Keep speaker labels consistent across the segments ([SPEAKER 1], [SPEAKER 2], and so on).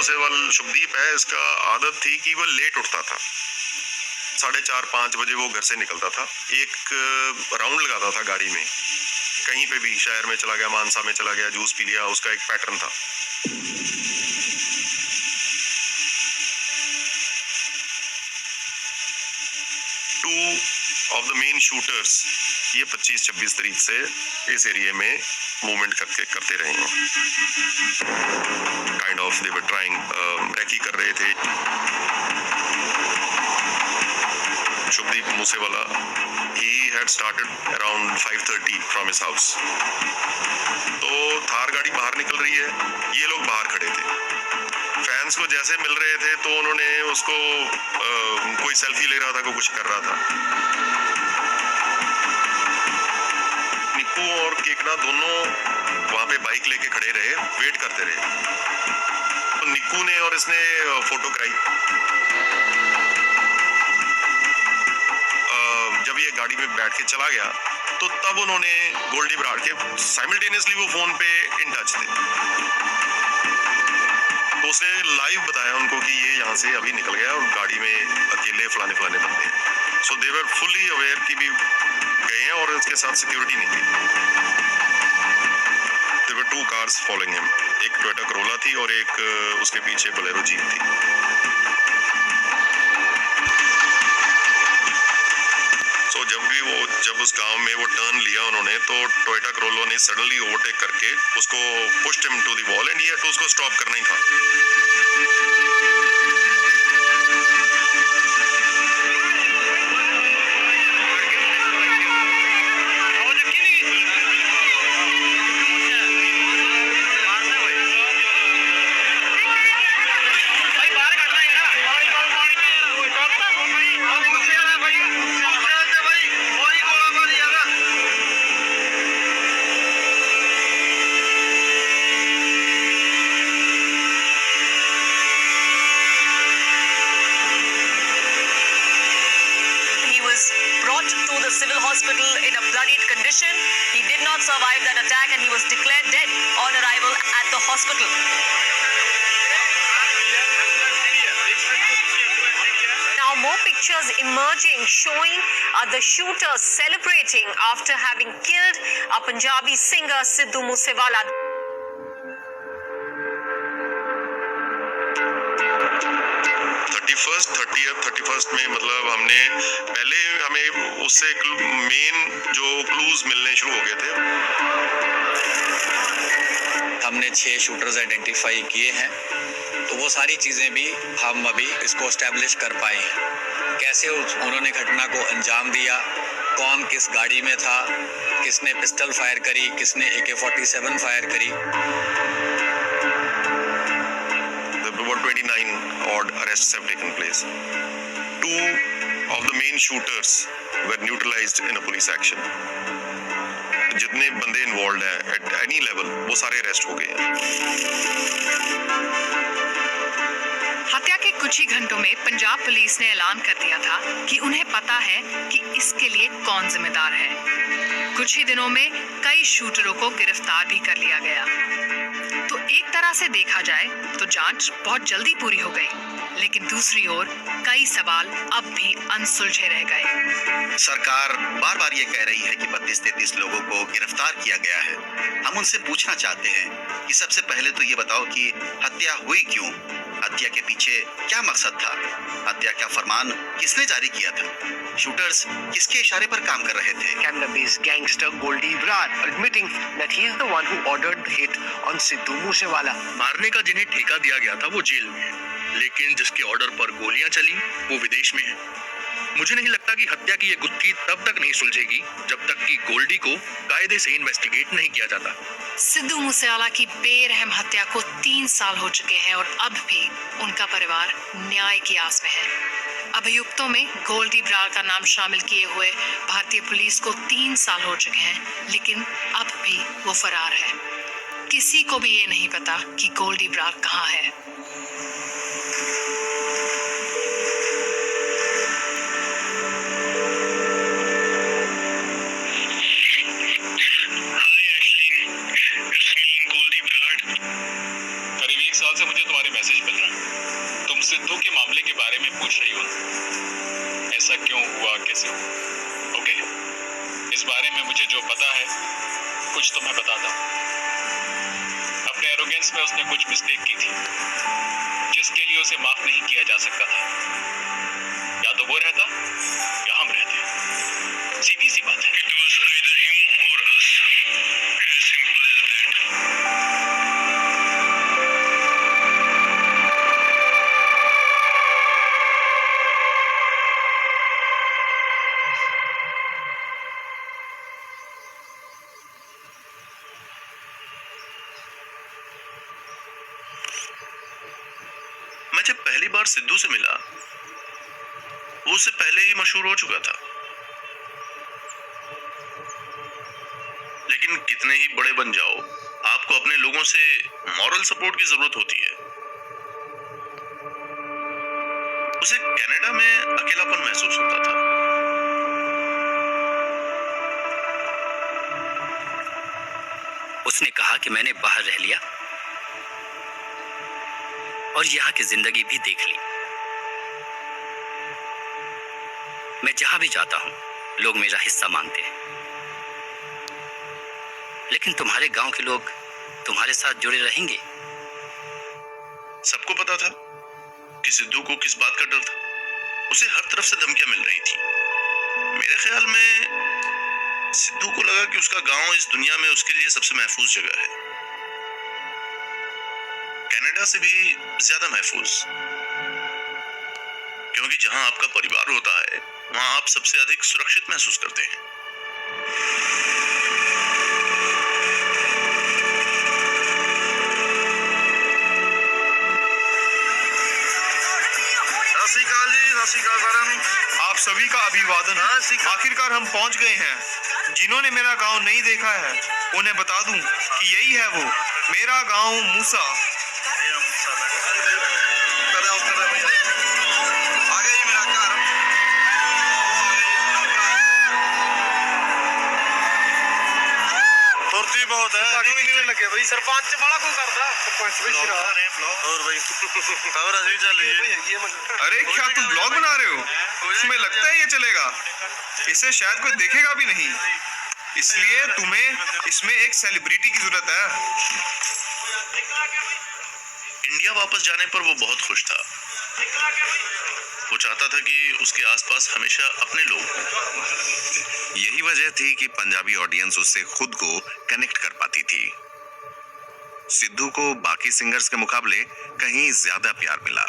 [SPEAKER 1] मूसेवाल शुभदीप है, इसका आदत थी कि वह लेट उठता था। 4:30-5 बजे वो घर से निकलता था, एक राउंड लगाता था गाड़ी में, कहीं पे भी शहर में चला गया, मानसा में चला गया, जूस पी लिया, उसका एक पैटर्न था। Two of the main shooters ये 25-26 तारीख से इस एरिया में मूवमेंट करते रहे हैं। Kind of they were trying, recce कर रहे थे। Shubhdeep Moosewala he had started around 5:30 from his house। तो थार गाड़ी बाहर निकल रही है, ये लोग बाहर खड़े थे। फैंस को जैसे मिल रहे थे तो उन्होंने उसको कोई सेल्फी ले रहा था, कोई कुछ कर रहा था। निक्कू और केकना दोनों वहां पे बाइक लेके खड़े रहे, वेट करते रहे। तो निक्कू ने और इसने फोटो कराई। जब ये गाड़ी में बैठ के चला गया तो तब उन्होंने गोल्डी बराड़ के साइमल्टेनियसली वो फोन पे इन टच थे, तो उसने लाइव बताया उनको कि ये यहाँ से अभी निकल गया और गाड़ी में अकेले फलाने बंदे हैं। सो दे वर फुली अवेयर कि भी गए हैं और उसके साथ सिक्योरिटी नहीं थी। There were 2 cars following him, एक टोयोटा करोला थी और एक उसके पीछे बोलेरो जीप थी। जब उस गांव में वो टर्न लिया उन्होंने, तो टोयोटा करोला ने सडनली ओवरटेक करके उसको pushed him to the wall and ये तो उसको स्टॉप करना ही था।
[SPEAKER 2] To the civil hospital in a bloodied condition. He did not survive that attack and he was declared dead on arrival at the hospital. Now more pictures emerging showing the shooters celebrating after having killed a Punjabi singer Sidhu Moosewala.
[SPEAKER 1] 31st में मतलब हमने पहले हमें उससे main जो clues मिलने शुरू हो गए थे।
[SPEAKER 3] हमने 6 शूटर्स आइडेंटिफाई किए हैं, तो वो सारी चीज़ें भी हम अभी इसको एस्टेब्लिश कर पाए हैं। कैसे उन्होंने घटना को अंजाम दिया, कौन किस गाड़ी में था, किसने पिस्टल फायर करी, किसने AK-47 फायर करी।
[SPEAKER 1] About 29 odd arrests have taken place. 2 of the main shooters were neutralized in a police action. जितने बंदे इन्वॉल्व हैं at any level वो सारे अरेस्ट हो गए हैं।
[SPEAKER 4] हत्या के कुछ ही घंटों में पंजाब पुलिस ने ऐलान कर दिया था कि उन्हें पता है कि इसके लिए कौन जिम्मेदार है। कुछ ही दिनों में कई शूटरों को गिरफ्तार भी कर लिया गया। तो एक तरह से देखा जाए तो जांच बहुत जल्दी पूरी हो गई, लेकिन दूसरी ओर कई सवाल अब भी अनसुलझे रह गए।
[SPEAKER 5] सरकार बार बार ये कह रही है कि 32-33 लोगों को गिरफ्तार किया गया है। हम उनसे पूछना चाहते हैं कि सबसे पहले तो ये बताओ कि हत्या हुई क्यों, हत्या के पीछे क्या मकसद था, हत्या का फरमान किसने जारी किया था, शूटर्स किसके इशारे पर काम कर रहे थे।
[SPEAKER 6] Canada-based gangster Goldie Brar admitting that he is the one who ordered the hit on Sidhu Moosewala.
[SPEAKER 7] मारने का जिन्हें ठेका दिया गया था वो जेल में है, लेकिन जिसके ऑर्डर पर गोलियां चली वो विदेश में है। मुझे नहीं लगता कि हत्या की ये गुत्थी तब तक नहीं सुलझेगी जब तक कि गोल्डी को कायदे से इन्वेस्टिगेट नहीं किया जाता।
[SPEAKER 4] सिद्धू मूसेवाला की बेरहम हत्या को 3 साल हो चुके हैं और अब भी उनका परिवार न्याय की आस में है। अभियुक्तों में गोल्डी ब्रार का नाम शामिल किए हुए भारतीय पुलिस को 3 साल हो चुके हैं, लेकिन अब भी वो फरार है। किसी को भी ये नहीं पता कि गोल्डी ब्रार कहाँ है।
[SPEAKER 7] करीब 1 साल से मुझे
[SPEAKER 8] तुम्हारे मैसेज मिल रहा है। तुम सिद्धू के मामले के बारे में पूछ रही हो ना? ऐसा क्यों हुआ, कैसे हुआ? ओके, इस बारे में मुझे जो पता है कुछ तो मैं बताता हूँ। अपने एरोगेंस में उसने कुछ मिस्टेक की थी जिसके लिए उसे माफ नहीं किया जा सकता था। या तो वो रहता या हम रहते। सीधी सी बात है।
[SPEAKER 1] मैं जब पहली बार सिद्धू से मिला, वो उससे पहले ही मशहूर हो चुका था। लेकिन कितने ही बड़े बन जाओ, आपको अपने लोगों से मॉरल सपोर्ट की जरूरत होती है। उसे कनाडा में अकेलापन महसूस होता था।
[SPEAKER 9] उसने कहा कि मैंने बाहर रह लिया और यहाँ की जिंदगी भी देख ली। मैं जहां भी जाता हूं, लोग मेरा हिस्सा मानते हैं। लेकिन तुम्हारे गांव के लोग तुम्हारे साथ जुड़े रहेंगे।
[SPEAKER 1] सबको पता था कि सिद्धू को किस बात का डर था। उसे हर तरफ से धमकियां मिल रही थी। मेरे ख्याल में सिद्धू को लगा कि उसका गांव इस दुनिया में उसके लिए सबसे महफूज जगह है, कनाडा से भी ज्यादा महफूज। क्योंकि जहां आपका परिवार होता है, वहां आप सबसे अधिक सुरक्षित महसूस करते हैं।
[SPEAKER 10] आप सभी का अभिवादन। आखिरकार हम पहुंच गए हैं। जिन्होंने मेरा गांव नहीं देखा है, उन्हें बता दूं कि यही है वो मेरा गांव मूसा। बहुत है लगे भाई। सरपंच वाला को करदा सरपंच भी सिरा और भाई और अभी चल रही है। अरे क्या तुम ब्लॉग बना रहे हो? तुम्हें लगता है ये चलेगा? इसे शायद कोई देखेगा भी नहीं, इसलिए तुम्हें इसमें एक सेलिब्रिटी की जरूरत है।
[SPEAKER 1] इंडिया वापस जाने पर वो बहुत खुश था। वो चाहता था कि उसके आसपास हमेशा अपने लोग हों।
[SPEAKER 5] यही वजह थी कि पंजाबी ऑडियंस उससे खुद को कनेक्ट कर पाती थी। सिद्धू को बाकी सिंगर्स के मुकाबले कहीं ज्यादा प्यार मिला।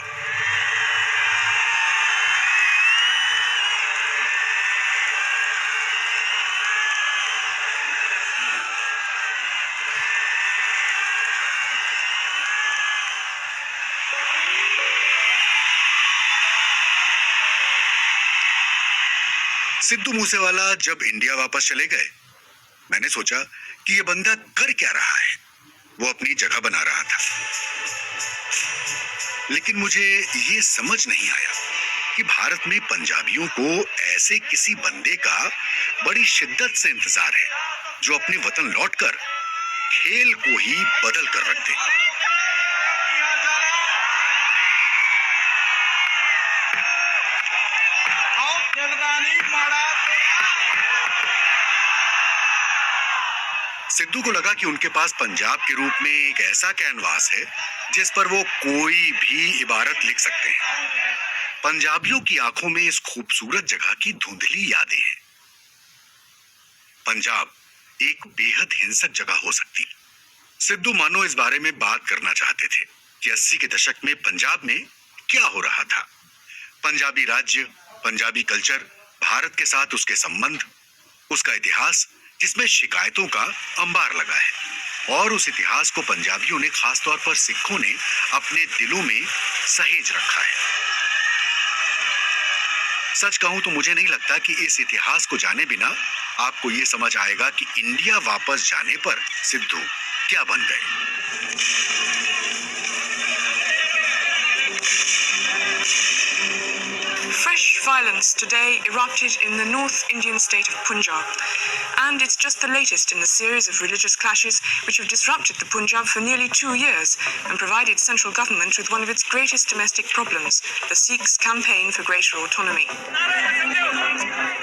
[SPEAKER 5] सिद्धू मूसेवाला जब इंडिया वापस चले गए, मैंने सोचा कि ये बंदा कर क्या रहा है। वो अपनी जगह बना रहा था, लेकिन मुझे ये समझ नहीं आया कि भारत में पंजाबियों को ऐसे किसी बंदे का बड़ी शिद्दत से इंतजार है जो अपने वतन लौटकर खेल को ही बदल कर रख दे। सिद्धू को लगा कि उनके पास पंजाब के रूप में एक ऐसा कैनवास है जिस पर वो कोई भी इबारत लिख सकते हैं। पंजाबियों की आंखों में इस खूबसूरत जगह की धुंधली यादें हैं। पंजाब एक बेहद हिंसक जगह हो सकती। सिद्धू मानो इस बारे में बात करना चाहते थे कि 80 के दशक में पंजाब में क्या हो रहा था। पंजाबी राज्य, पंजाबी कल्चर, भारत के साथ उसके संबंध, उसका इतिहास जिसमें शिकायतों का अंबार लगा है, और उस इतिहास को पंजाबियों ने, खासतौर पर सिखों ने, अपने दिलों में सहेज रखा है। सच कहूं तो मुझे नहीं लगता कि इस इतिहास को जाने बिना आपको ये समझ आएगा कि इंडिया वापस जाने पर सिद्धू क्या बन गए।
[SPEAKER 11] Fresh violence today erupted in the North Indian state of Punjab And it's just the latest in the series of religious clashes which have disrupted the Punjab for nearly 2 years and provided central government with one of its greatest domestic problems, the Sikhs' campaign for greater autonomy.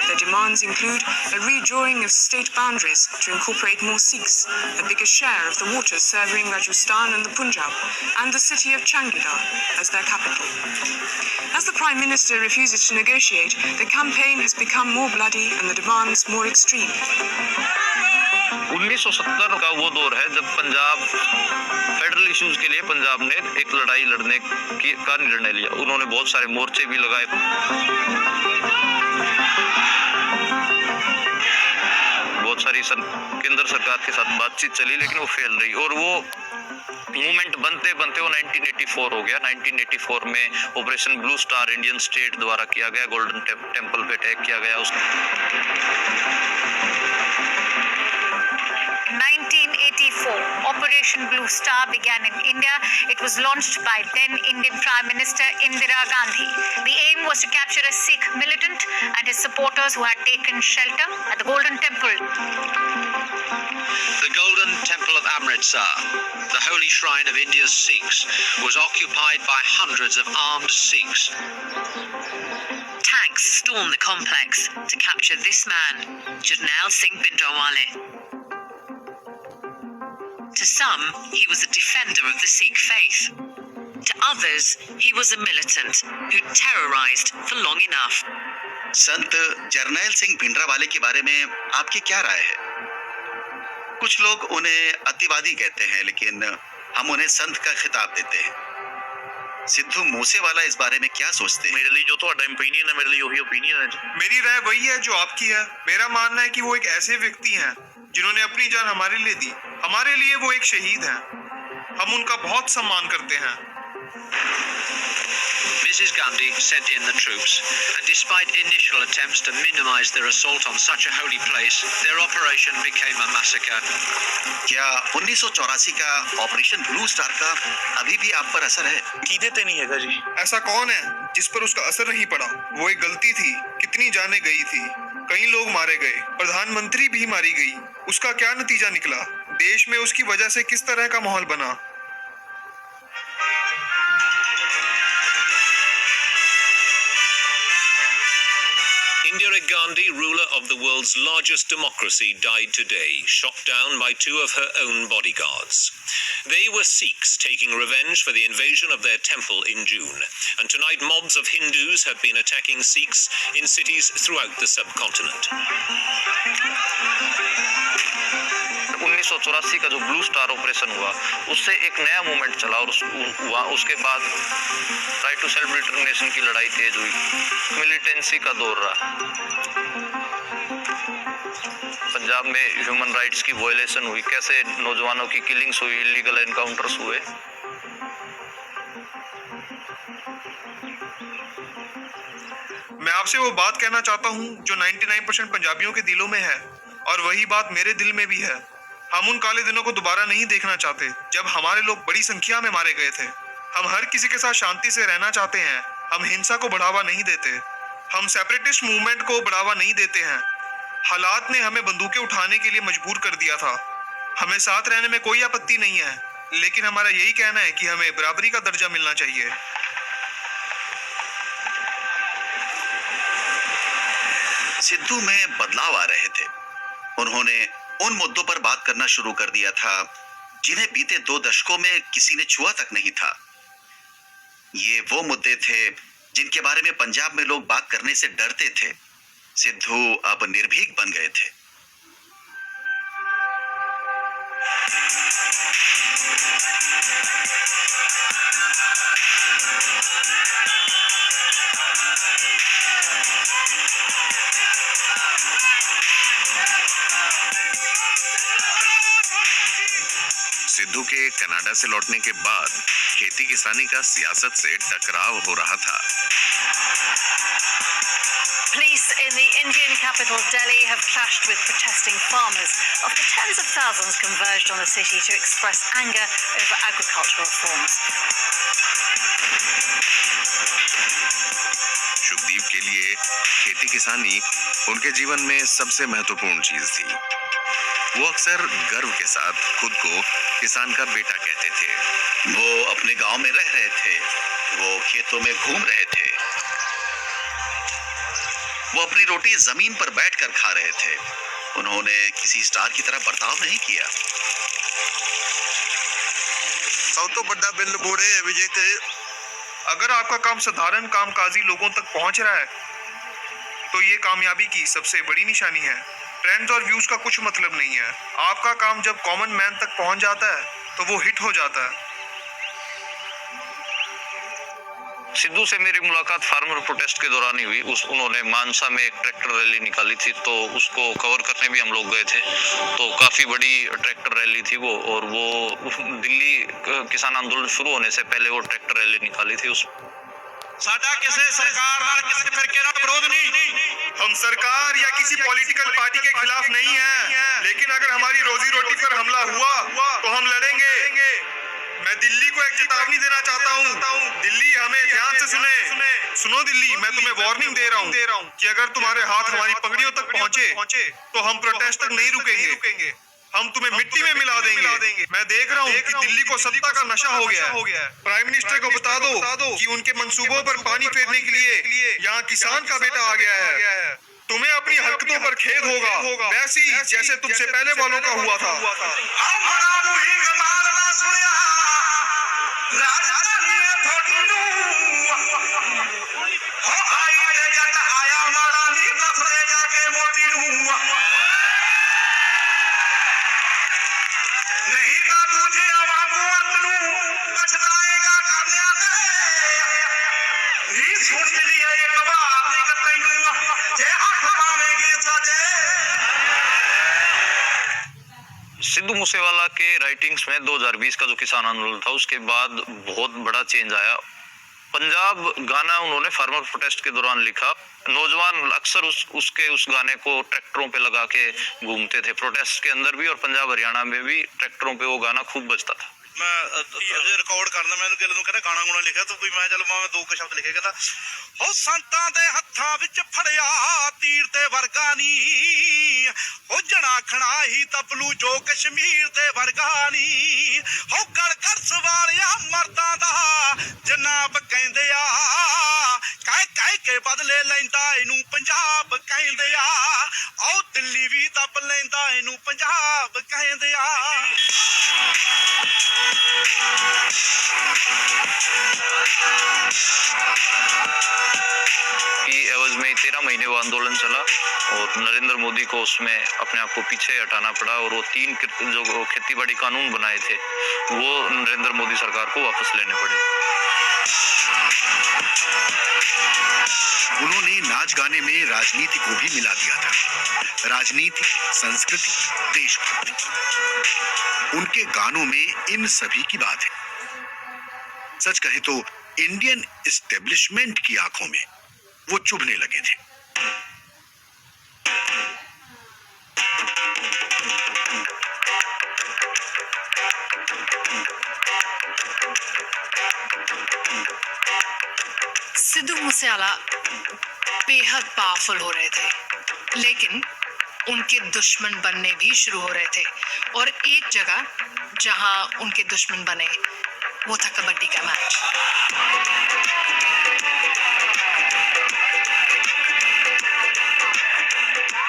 [SPEAKER 11] Their demands include a redrawing of state boundaries to incorporate more Sikhs, a bigger share of the waters serving Rajasthan and the Punjab, and the city of Chandigarh as their capital. As the Prime Minister refuses to negotiate, the campaign has become more bloody and the demands more extreme.
[SPEAKER 12] 1970 का वो दौर है जब Punjab federal issues के लिए पंजाब ने एक लड़ाई लड़ने का निर्णय लिया। उन्होंने बहुत सारे मोर्चे भी लगाए। बहुत सारी केंद्र सरकार के साथ बातचीत चली, लेकिन वो फेल रही और वो मूवमेंट बनते बनते वो 1984 हो गया। 1984 में operation blue star Indian state द्वारा किया गया, गोल्डन टेम्पल पे अटैक किया गया।
[SPEAKER 2] 1984, Operation Blue Star began in India. It was launched by then Indian Prime Minister Indira Gandhi. The aim was to capture a Sikh militant and his supporters who had taken shelter at the Golden Temple.
[SPEAKER 13] The Golden Temple of Amritsar, the holy shrine of India's Sikhs, was occupied by hundreds of armed Sikhs.
[SPEAKER 14] Tanks stormed the complex to capture this man, Jarnail Singh Bhindranwale. To some, he was a defender of the Sikh faith. To others, he was a militant who terrorized for long enough.
[SPEAKER 5] संत जरनैल सिंह भिंडरावाले के बारे में आपकी क्या राय है? कुछ लोग उन्हें अतिवादी कहते हैं, लेकिन हम उन्हें संत का खिताब देते हैं। सिद्धू मूसेवाला इस बारे में क्या सोचते हैं?
[SPEAKER 7] मेरे लिए जो ਤੁਹਾਡਾ ओपिनियन है, मेरे लिए वही ओपिनियन है।
[SPEAKER 10] मेरी राय वही है जो आपकी है। मेरा मानना है कि वो एक ऐसे व्यक्ति हैं जिन्होंने अपनी जान हमारे लिए दी। हमारे लिए वो एक शहीद हैं। हम उनका बहुत सम्मान करते हैं।
[SPEAKER 13] Mrs. Gandhi sent in the troops, and despite initial attempts to minimize their assault on such a holy place, their operation became a massacre.
[SPEAKER 5] क्या 1984 का ऑपरेशन ब्लू स्टार का अभी भी आप पर असर है?
[SPEAKER 7] कीदे ते नहीं है जी।
[SPEAKER 10] ऐसा कौन है जिस पर उसका असर नहीं पड़ा? वो एक गलती थी। कितनी जानें गई थी, कई लोग मारे गए, प्रधानमंत्री भी मारी गई। उसका क्या नतीजा निकला? देश में उसकी वजह से किस तरह का माहौल बना?
[SPEAKER 15] Indira Gandhi, ruler of the world's largest democracy, died today, shot down by 2 of her own bodyguards. They were Sikhs taking revenge for the invasion of their temple in June. And tonight mobs of Hindus have been attacking Sikhs in cities throughout the subcontinent.
[SPEAKER 12] 1984 का जो blue star operation हुआ, उससे एक नया movement चला और उसके बाद राइट टू सेल्फ डिटरमिनेशन की लड़ाई तेज हुई। मिलिटेंसी का दौर रहा। पंजाब में ह्यूमन राइट्स की वायलेशन हुई, कैसे नौजवानों की किलिंग्स हुई, इलीगल एनकाउंटर्स हुए।
[SPEAKER 10] मैं आपसे वो बात कहना चाहता हूँ जो 99% पंजाबियों के दिलों में है, और वही बात मेरे दिल में भी है। हम उन काले दिनों को दोबारा नहीं देखना चाहते जब हमारे लोग बड़ी संख्या में मारे गए थे। हम हर किसी के साथ शांति से रहना चाहते हैं। हम हिंसा को बढ़ावा नहीं देते। हम सेपरेटिस्ट मूवमेंट को बढ़ावा नहीं देते हैं। हालात ने हमें बंदूकें उठाने के लिए मजबूर कर दिया था। हमें साथ रहने में कोई आपत्ति नहीं है, लेकिन हमारा यही कहना है कि हमें बराबरी का दर्जा मिलना चाहिए।
[SPEAKER 5] सिद्धू में बदलाव आ रहे थे। उन्होंने उन मुद्दों पर बात करना शुरू कर दिया था जिन्हें बीते 2 दशकों में किसी ने छुआ तक नहीं था। ये वो मुद्दे थे जिनके बारे में पंजाब में लोग बात करने से डरते थे। सिद्धू अब निर्भीक बन गए थे।
[SPEAKER 1] सिद्धू के कनाडा से लौटने के बाद खेती किसानी का सियासत से टकराव हो रहा था।
[SPEAKER 2] Police in the Indian capital Delhi have clashed with protesting farmers after tens of thousands converged on the city to express anger over agricultural reforms.
[SPEAKER 1] Shubhdeep के लिए खेती किसानी उनके जीवन में सबसे महत्वपूर्ण चीज थी। वो अक्सर गर्व के साथ खुद को किसान का बेटा कहते थे।
[SPEAKER 5] वो अपने गांव में रह रहे थे, वो खेतों में घूम रहे थे, वो अपनी रोटी जमीन पर बैठकर खा रहे थे। उन्होंने किसी स्टार की तरह बर्ताव नहीं किया।
[SPEAKER 10] सब तो बड़ा बिल बोरे विजय थे। अगर आपका काम साधारण कामकाजी लोगों तक पहुंच रहा है तो ये कामयाबी की सबसे बड़ी निशानी है। ट्रेंड्स और व्यूज का कुछ मतलब नहीं है। आपका काम जब कॉमन मैन तक पहुंच जाता है तो वो हिट हो जाता है।
[SPEAKER 12] सिद्धू से मेरी मुलाकात फार्मर प्रोटेस्ट के दौरान ही हुई। उन्होंने मानसा में एक ट्रैक्टर रैली निकाली थी, तो उसको कवर करने भी हम लोग गए थे। तो काफी बड़ी ट्रैक्टर रैली थी वो, और वो दिल्ली किसान आंदोलन शुरू होने से पहले वो ट्रैक्टर रैली निकाली थी। उस
[SPEAKER 10] साडा किसी सरकार ना किसी फिरके ना विरोध नहीं। हम सरकार या किसी पॉलिटिकल पार्टी के खिलाफ नहीं है, लेकिन अगर हमारी रोजी रोटी पर हमला हुआ तो हम लड़ेंगे। मैं दिल्ली को एक चेतावनी देना चाहता हूँ। दिल्ली हमें ध्यान से सुनो दिल्ली, मैं तुम्हें वार्निंग दे रहा हूँ कि अगर तुम्हारे हाथ हमारी पगड़ियों तक पहुँचे तो हम प्रोटेस्ट तक नहीं रुकेंगे। हम तुम्हें मिट्टी में मिला देंगे। मैं देख रहा हूँ कि दिल्ली को सत्ता का नशा हो गया। प्राइम मिनिस्टर को बता दो कि उनके मंसूबों पर पानी फेरने के लिए यहाँ किसान का बेटा आ गया है। तुम्हें अपनी हरकतों पर खेद होगा, वैसे ही जैसे तुमसे पहले वालों का हुआ था।
[SPEAKER 12] सिद्धू मूसेवाला के राइटिंग्स में 2020 का जो किसान आंदोलन था उसके बाद बहुत बड़ा चेंज आया। पंजाब गाना उन्होंने फार्मर प्रोटेस्ट के दौरान लिखा। नौजवान अक्सर उस गाने को ट्रैक्टरों पे लगा के घूमते थे, प्रोटेस्ट के अंदर भी और पंजाब हरियाणा में भी ट्रैक्टरों पे वो गाना खूब बजता था।
[SPEAKER 10] मैं रिकॉर्ड करना, मैं कहना गाना गुना लिखा तो मैं चलो मैं दो के शब्द लिखे कहता हो संतां दे हत्थां विच फड़िया तीर ते वर्गा नी हो जना खड़ा ही तपलू जो कश्मीर ते वर्गा नी हो गल कर सवारिया मर्दां दा जनाब कहंदे आ कह के बदले लैंदा इनू पंजाब कहंदे आ आओ दिल्ली भी तप लैंदा इनू पंजाब कहंदे आ।
[SPEAKER 12] की एवज में 13 महीने वो आंदोलन चला और नरेंद्र मोदी को उसमें अपने आप को पीछे हटाना पड़ा, और वो 3 जो खेतीबाड़ी कानून बनाए थे वो नरेंद्र मोदी सरकार को वापस लेने पड़े।
[SPEAKER 5] उन्होंने नाच गाने में राजनीति को भी मिला दिया था। राजनीति, संस्कृति, देशभक्ति, उनके गानों में इन सभी की बात है। सच कहे तो इंडियन एस्टेब्लिशमेंट की आंखों में वो चुभने लगे थे।
[SPEAKER 4] सिद्धू मूसेवाला बेहद पावरफुल हो रहे थे, लेकिन उनके दुश्मन बनने भी शुरू हो रहे थे, और एक जगह जहां उनके दुश्मन बने वो था कबड्डी का मैच।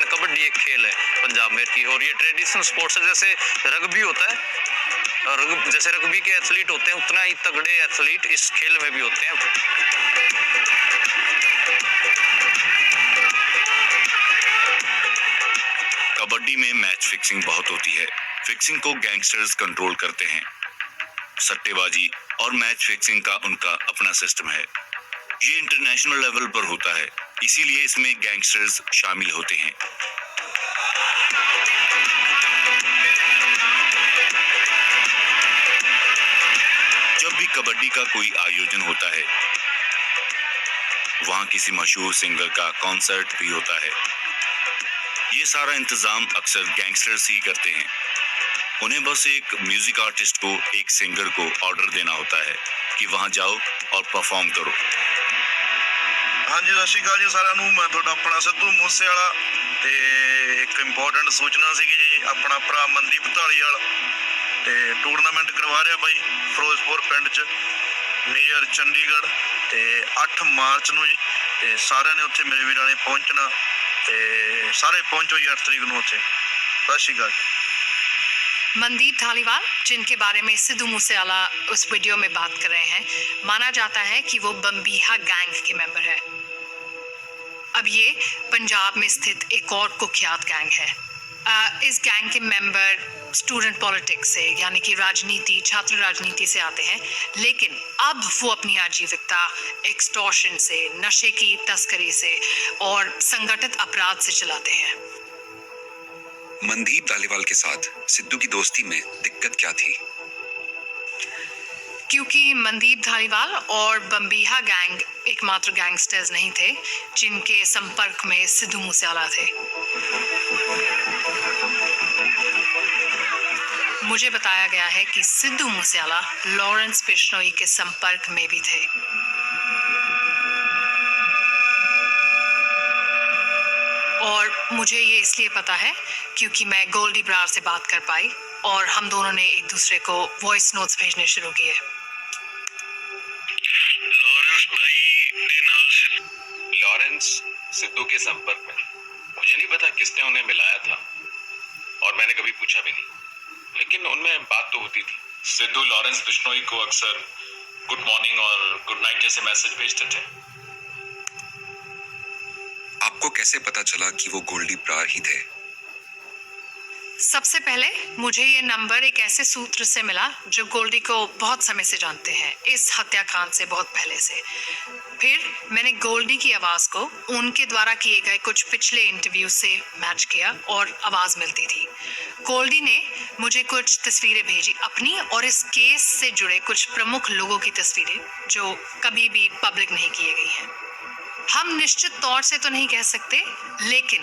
[SPEAKER 12] कबड्डी एक खेल है पंजाब में की, और ये ट्रेडिशनल स्पोर्ट्स है। जैसे रग्बी होता है, और जैसे रग्बी के एथलीट होते हैं उतना ही तगड़े एथलीट इस खेल में भी होते हैं।
[SPEAKER 1] कबड्डी में मैच फिक्सिंग बहुत होती है। फिक्सिंग को गैंगस्टर्स कंट्रोल करते हैं। सट्टेबाजी और मैच फिक्सिंग का उनका अपना सिस्टम है। ये इंटरनेशनल लेवल पर होता है, इसीलिए इसमें गैंगस्टर्स शामिल होते हैं। जब भी कबड्डी का कोई आयोजन होता है, वहां किसी मशहूर सिंगर का कॉन्सर्ट भी होता है। ये सारा इंतजाम अक्सर गैंगस्टर्स ही करते हैं। उन्हें बस एक म्यूजिक आर्टिस्ट को, एक सिंगर को ऑर्डर देना होता है कि वहां जाओ और परफॉर्म करो।
[SPEAKER 10] ਹਾਂਜੀ ਸਤਿ ਸ਼੍ਰੀ ਅਕਾਲ ਜੀ ਸਾਰਿਆਂ ਨੂੰ। ਮੈਂ ਤੁਹਾਡਾ ਆਪਣਾ ਸਿੱਧੂ ਮੂਸੇਵਾਲਾ ਤੇ ਇੱਕ ਇੰਪੋਰਟੈਂਟ ਸੂਚਨਾ ਸੀਗੀ ਜੀ, ਆਪਣਾ ਭਰਾ ਮਨਦੀਪ ਢਾਲੀਵਾਲ ਤੇ ਟੂਰਨਾਮੈਂਟ ਕਰਵਾ ਰਿਹਾ ਬਾਈ ਫਿਰੋਜ਼ਪੁਰ ਪਿੰਡ 'ਚ ਨੀਅਰ ਚੰਡੀਗੜ੍ਹ ਤੇ 8 ਮਾਰਚ ਨੂੰ ਜੀ। ਤੇ ਸਾਰਿਆਂ ਨੇ ਉੱਥੇ ਮੇਰੇ ਵੀਰਾਂ ਨੇ ਪਹੁੰਚਣਾ ਤੇ ਸਾਰੇ ਪਹੁੰਚੋ ਜੀ 8 ਤਰੀਕ ਨੂੰ ਉੱਥੇ। ਸਤਿ ਸ਼੍ਰੀ ਅਕਾਲ।
[SPEAKER 4] मनदीप धालीवाल, जिनके बारे में सिद्धू मूसेवाला उस वीडियो में बात कर रहे हैं, माना जाता है कि वो बम्बीहा गैंग के मेंबर है। अब ये पंजाब में स्थित एक और कुख्यात गैंग है। इस गैंग के मेंबर स्टूडेंट पॉलिटिक्स से, यानी कि राजनीति, छात्र राजनीति से आते हैं, लेकिन अब वो अपनी आजीविकता एक्सटॉर्शन से, नशे की तस्करी से और संगठित अपराध से चलाते हैं।
[SPEAKER 16] मनदीप धालीवाल के साथ सिद्धू की दोस्ती में दिक्कत क्या थी?
[SPEAKER 4] क्योंकि मनदीप धालीवाल और बम्बीहा गैंग एकमात्र गैंगस्टर्स नहीं थे जिनके संपर्क में सिद्धू मूसेवाला थे। मुझे बताया गया है कि सिद्धू मूसेवाला लॉरेंस बिश्नोई के संपर्क में भी थे। और मुझे ये इसलिए पता है क्योंकि मैं गोल्डी ब्रार से बात कर पाई और हम दोनों ने एक दूसरे को वॉइस नोट्स भेजने शुरू किए।
[SPEAKER 8] लॉरेंस सिद्धू के संपर्क में, मुझे नहीं पता किसने उन्हें मिलाया था और मैंने कभी पूछा भी नहीं, लेकिन उनमें बात तो होती थी। सिद्धू लॉरेंस बिश्नोई को अक्सर गुड मॉर्निंग और गुड नाइट जैसे मैसेज भेजते थे।
[SPEAKER 16] आपको कैसे पता चला कि वो गोल्डी ब्रार ही थे?
[SPEAKER 4] सबसे पहले मुझे ये नंबर एक ऐसे सूत्र से मिला जो गोल्डी को बहुत समय से जानते हैं, इस हत्याकांड से बहुत पहले से। फिर मैंने गोल्डी की आवाज़ को उनके द्वारा किए गए कुछ पिछले इंटरव्यू से मैच किया और आवाज़ मिलती थी। गोल्डी ने मुझे कुछ तस्वीरें भेजी अपनी और इस केस से जुड़े कुछ प्रमुख लोगों की तस्वीरें जो कभी भी पब्लिक नहीं की गई हैं। हम निश्चित तौर से तो नहीं कह सकते, लेकिन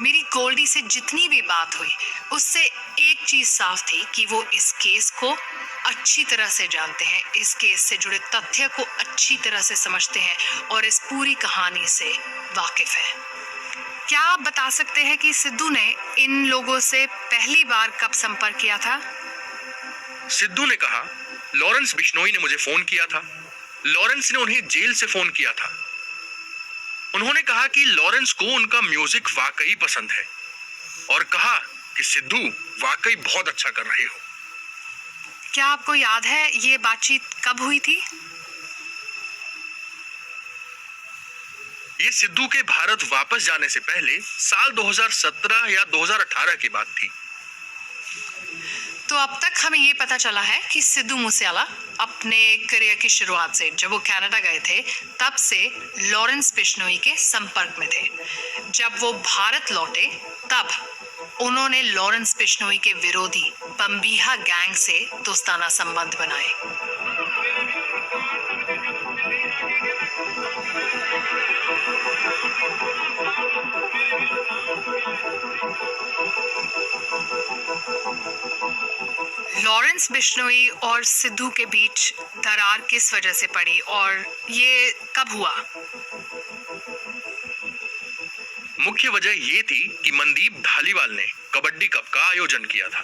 [SPEAKER 4] मेरी गोल्डी से जितनी भी बात हुई उससे एक चीज साफ थी कि वो इस केस को अच्छी तरह से जानते हैं, इस केस से जुड़े तथ्य को अच्छी तरह से समझते हैं और इस पूरी कहानी से वाकिफ है। क्या आप बता सकते हैं कि सिद्धू ने इन लोगों से पहली बार कब संपर्क किया था?
[SPEAKER 7] सिद्धू ने कहा लॉरेंस बिश्नोई ने मुझे फोन किया था। लॉरेंस ने उन्हें जेल से फोन किया था। उन्होंने कहा कि लॉरेंस को उनका म्यूजिक वाकई पसंद है और कहा कि सिद्धू वाकई बहुत अच्छा कर रहे हो।
[SPEAKER 4] क्या आपको याद है ये बातचीत कब हुई थी?
[SPEAKER 7] ये सिद्धू के भारत वापस जाने से पहले साल 2017 या 2018 की बात थी।
[SPEAKER 4] तो अब तक हमें ये पता चला है कि सिद्धू मूसेवाला अपने करियर की शुरुआत से, जब वो कनाडा गए थे, तब से लॉरेंस बिश्नोई के संपर्क में थे। जब वो भारत लौटे तब उन्होंने लॉरेंस बिश्नोई के विरोधी बम्बीहा गैंग से दोस्ताना संबंध बनाए। लॉरेंस बिश्नोई और सिद्धू के बीच दरार किस वजह से पड़ी और ये कब हुआ?
[SPEAKER 7] मुख्य वजह ये थी कि मनदीप धालीवाल ने कबड्डी कप का आयोजन किया था।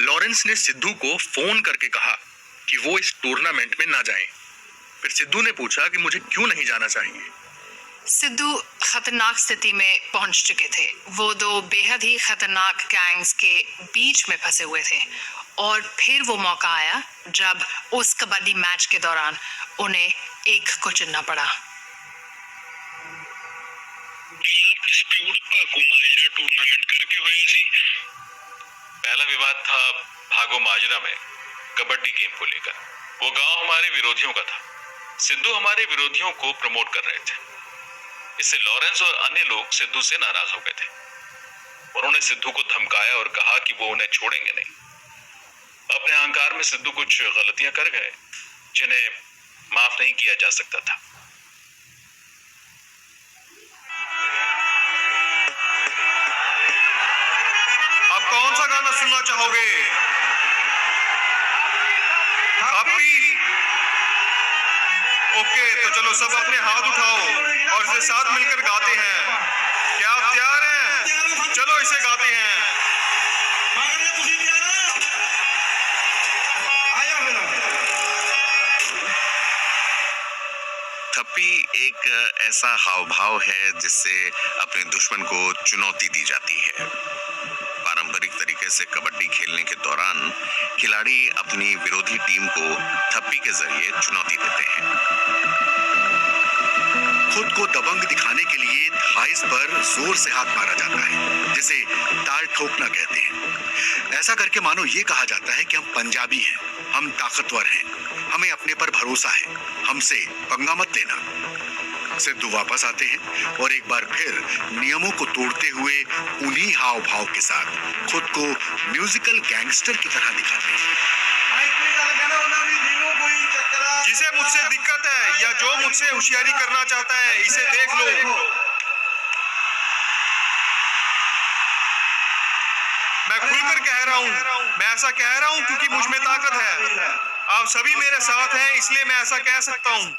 [SPEAKER 7] लॉरेंस ने सिद्धू को फोन करके कहा कि वो इस टूर्नामेंट में ना जाएं। फिर सिद्धू ने पूछा कि मुझे क्यों नहीं जाना चाहिए।
[SPEAKER 4] सिद्धू खतरनाक स्थिति में पहुंच चुके थे। वो दो बेहद ही खतरनाक गैंग्स के बीच में फंसे हुए थे और फिर वो मौका आया जब उस कबड्डी मैच के दौरान उन्हें एक को चुनना पड़ा।
[SPEAKER 8] पहला विवाद था भागो माजरा में कबड्डी गेम को लेकर। वो गांव हमारे विरोधियों का था। सिद्धू हमारे विरोधियों को प्रमोट कर रहे थे। इससे लॉरेंस और अन्य लोग सिद्धू से नाराज हो गए थे। उन्होंने सिद्धू को धमकाया और कहा कि वो उन्हें छोड़ेंगे नहीं। अपने अहंकार में सिद्धू कुछ गलतियां कर गए जिन्हें माफ नहीं किया जा सकता था।
[SPEAKER 10] आप कौन सा गाना सुनना चाहोगे? हैप्पी ओके, तो चलो सब अपने हाथ उठाओ और इसे साथ मिलकर गाते हैं। क्या आप तैयार हैं? चलो इसे गाते हैं।
[SPEAKER 1] थप्पी एक ऐसा हाव भाव है जिससे अपने दुश्मन को चुनौती दी जाती है। पारंपरिक तरीके से कबड्डी खेलने के दौरान खिलाड़ी अपनी विरोधी टीम को थप्पी के जरिए चुनौती देते हैं।
[SPEAKER 5] खुद को दबंग दिखाने के लिए थाइस पर जोर से हाथ मारा जाता है, जिसे ताल ठोकना कहते हैं। ऐसा करके मानो ये कहा जाता है कि हम पंजाबी हैं, हम ताकतवर हैं, हमें अपने पर भरोसा है, हमसे पंगा मत लेना। सिद्धू वापस आते हैं और एक बार फिर नियमों को तोड़ते हुए उन्हीं हाव भाव के साथ खुद को म्यूजिकल गैंगस्टर की तरह दिखाते हैं।
[SPEAKER 10] जिसे मुझसे दिक्कत है या जो मुझसे होशियारी करना चाहता है, इसे देख लो। मैं खुलकर कह रहा हूँ, मैं ऐसा कह रहा हूँ क्योंकि मुझ में ताकत है। आप सभी मेरे साथ हैं, इसलिए मैं ऐसा कह सकता हूँ।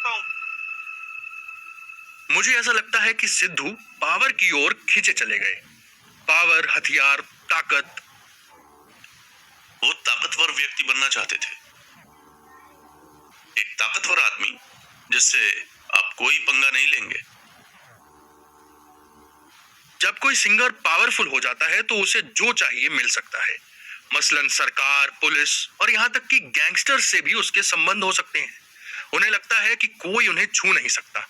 [SPEAKER 7] मुझे ऐसा लगता है कि सिद्धू पावर की ओर खींचे चले गए। पावर, हथियार, ताकत।
[SPEAKER 1] वो ताकतवर व्यक्ति बनना चाहते थे, एक ताकतवर आदमी जिससे आप कोई पंगा नहीं लेंगे।
[SPEAKER 7] जब कोई सिंगर पावरफुल हो जाता है तो उसे जो चाहिए मिल सकता है। मसलन सरकार, पुलिस और यहां तक कि गैंगस्टर से भी उसके संबंध हो सकते हैं। उन्हें लगता है कि कोई उन्हें छू नहीं सकता।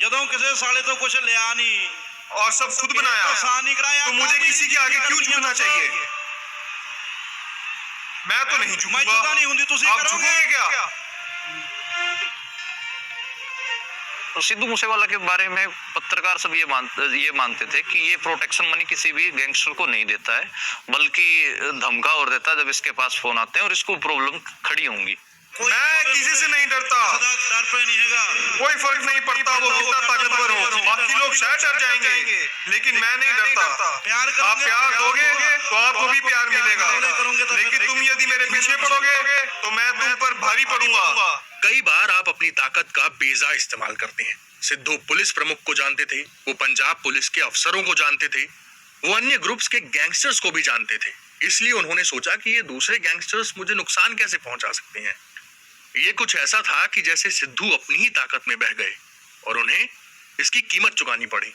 [SPEAKER 17] ਜਦੋਂ ਕਿਸੇ साले तो कुछ लिया नहीं
[SPEAKER 10] और सब खुद बनाया, तो मुझे किसी के आगे क्यों झुकना चाहिए? मैं तो नहीं झुकूंगा। आप झुकेंगे क्या?
[SPEAKER 12] तो सिद्धू मूसेवाला के बारे में पत्रकार सब ये मानते थे कि ये प्रोटेक्शन मनी किसी भी गैंगस्टर को नहीं देता है, बल्कि धमका और देता है जब इसके पास फोन आते हैं और इसको प्रॉब्लम खड़ी होंगी।
[SPEAKER 10] मैं किसी से नहीं डरता, कोई फर्क नहीं पड़ता वो कितना ताकतवर हो। बाकी लोग शायद डर जाएंगे, लेकिन मैं नहीं डरता। आप प्यार दोगे तो आपको भी प्यार मिलेगा, लेकिन तुम यदि मेरे पीछे पड़ोगे तो मैं तुम पर भारी पड़ूंगा।
[SPEAKER 7] कई बार आप अपनी ताकत का बेजा इस्तेमाल करते हैं। सिद्धू पुलिस प्रमुख को जानते थे, वो पंजाब पुलिस के अफसरों को जानते थे, वो अन्य ग्रुप्स के गैंगस्टर्स को भी जानते थे। इसलिए उन्होंने सोचा कि ये दूसरे गैंगस्टर्स मुझे नुकसान कैसे पहुंचा सकते हैं। ये कुछ ऐसा था कि जैसे सिद्धू अपनी ही ताकत में बह गए और उन्हें इसकी कीमत चुकानी पड़ी।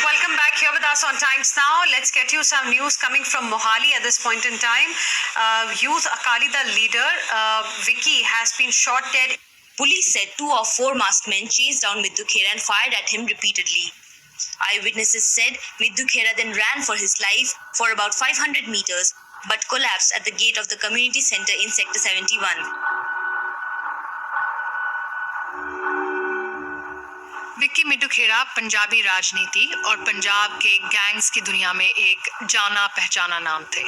[SPEAKER 18] Welcome back here with us on Times Now. Let's get you some news coming from Mohali at this point in time. Youth Akali Dal leader Vicky has been shot dead.
[SPEAKER 19] Police said 2 of 4 masked men chased down Middu Khera and fired at him repeatedly. Eyewitnesses said Middu Khera then ran for his life for about 500 meters but collapsed at the gate of the community center in Sector 71.
[SPEAKER 4] Vicky मिड्डू Kheda Punjabi राजनीति और पंजाब के gangs की दुनिया में एक जाना पहचाना नाम थे।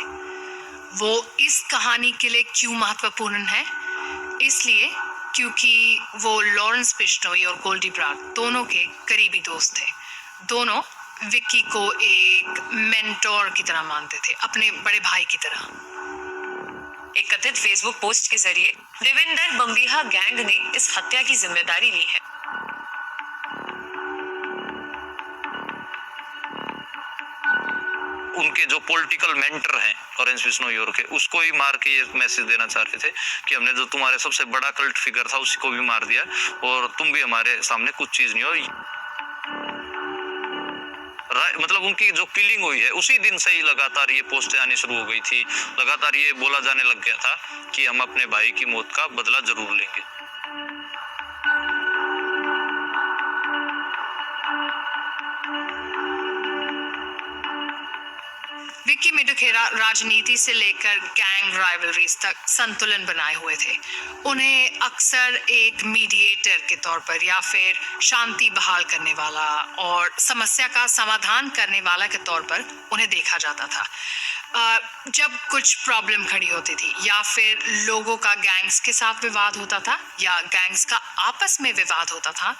[SPEAKER 4] वो इस कहानी के लिए क्यों महत्वपूर्ण है? इसलिए क्योंकि वो लॉरेंस बिश्नोई और गोल्डी ब्रार दोनों के करीबी दोस्त थे। दोनों विक्की को एक मेंटोर की तरह मानते थे, अपने बड़े भाई की तरह।
[SPEAKER 18] एक कथित फेसबुक पोस्ट के जरिए देवेंद्र बम्बिहा गैंग ने इस हत्या की जिम्मेदारी ली है।
[SPEAKER 12] उनके जो पॉलिटिकल मेंटर हैं लॉरेंस बिश्नोई और के, उसको ही मार के ये मैसेज देना चाहते थे कि हमने जो तुम्हारे सबसे बड़ा कल्ट फिगर था उसी को भी मार दिया और तुम भी हमारे सामने कुछ चीज नहीं हो। मतलब उनकी जो किलिंग हुई है उसी दिन से ही लगातार ये पोस्टें आनी शुरू हो गई थी। लगातार ये बोला जाने लग गया था कि हम अपने भाई की मौत का बदला जरूर लेंगे।
[SPEAKER 4] विक्की मिड्डू खेड़ा राजनीति से लेकर गैंग राइवलरीज तक संतुलन बनाए हुए थे। उन्हें अक्सर एक मीडिएटर के तौर पर या फिर शांति बहाल करने वाला और समस्या का समाधान करने वाला के तौर पर उन्हें देखा जाता था। जब कुछ प्रॉब्लम खड़ी होती थी या फिर लोगों का गैंग्स के साथ विवाद होता था या गैंग्स का आपस में विवाद होता था,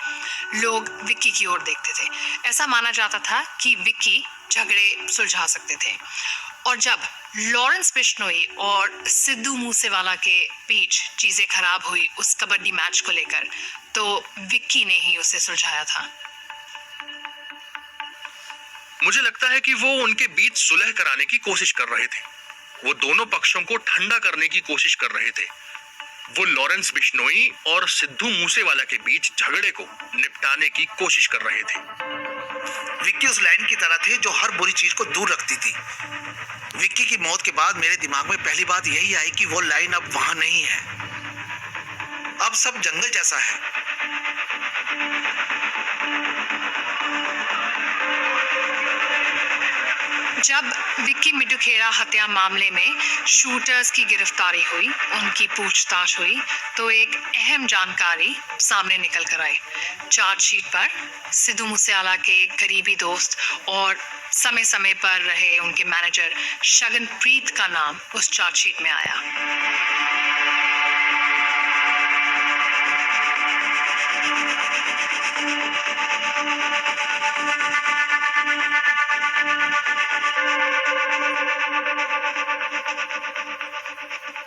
[SPEAKER 4] लोग विक्की की ओर देखते थे। ऐसा माना जाता था कि विक्की झगड़े सुलझा सकते थे। और जब लॉरेंस बिश्नोई और सिद्धू मूसेवाला के बीच चीजें खराब हुई उस कबड्डी मैच को लेकर, तो विक्की ने ही उसे सुलझाया था।
[SPEAKER 7] मुझे लगता है कि वो उनके बीच सुलह कराने की कोशिश कर रहे थे। वो दोनों पक्षों को ठंडा करने की कोशिश कर रहे थे। वो लॉरेंस बिश्नोई और सिद्धू मूसेवाला के बीच झगड़े को निपटाने की कोशिश कर रहे थे।
[SPEAKER 17] विक्की उस लाइन की तरह थे जो हर बुरी चीज को दूर रखती थी। विक्की की मौत के बाद मेरे दिमाग में पहली बात यही आई कि वो लाइन अब वहां नहीं है। अब सब जंगल जैसा है।
[SPEAKER 4] जब विक्की मिडुखेड़ा हत्या मामले में शूटर्स की गिरफ्तारी हुई, उनकी पूछताछ हुई, तो एक अहम जानकारी सामने निकल कर आई। चार्जशीट पर सिद्धू मूसेवाला के करीबी दोस्त और समय समय पर रहे उनके मैनेजर शगनप्रीत का नाम उस चार्जशीट में आया।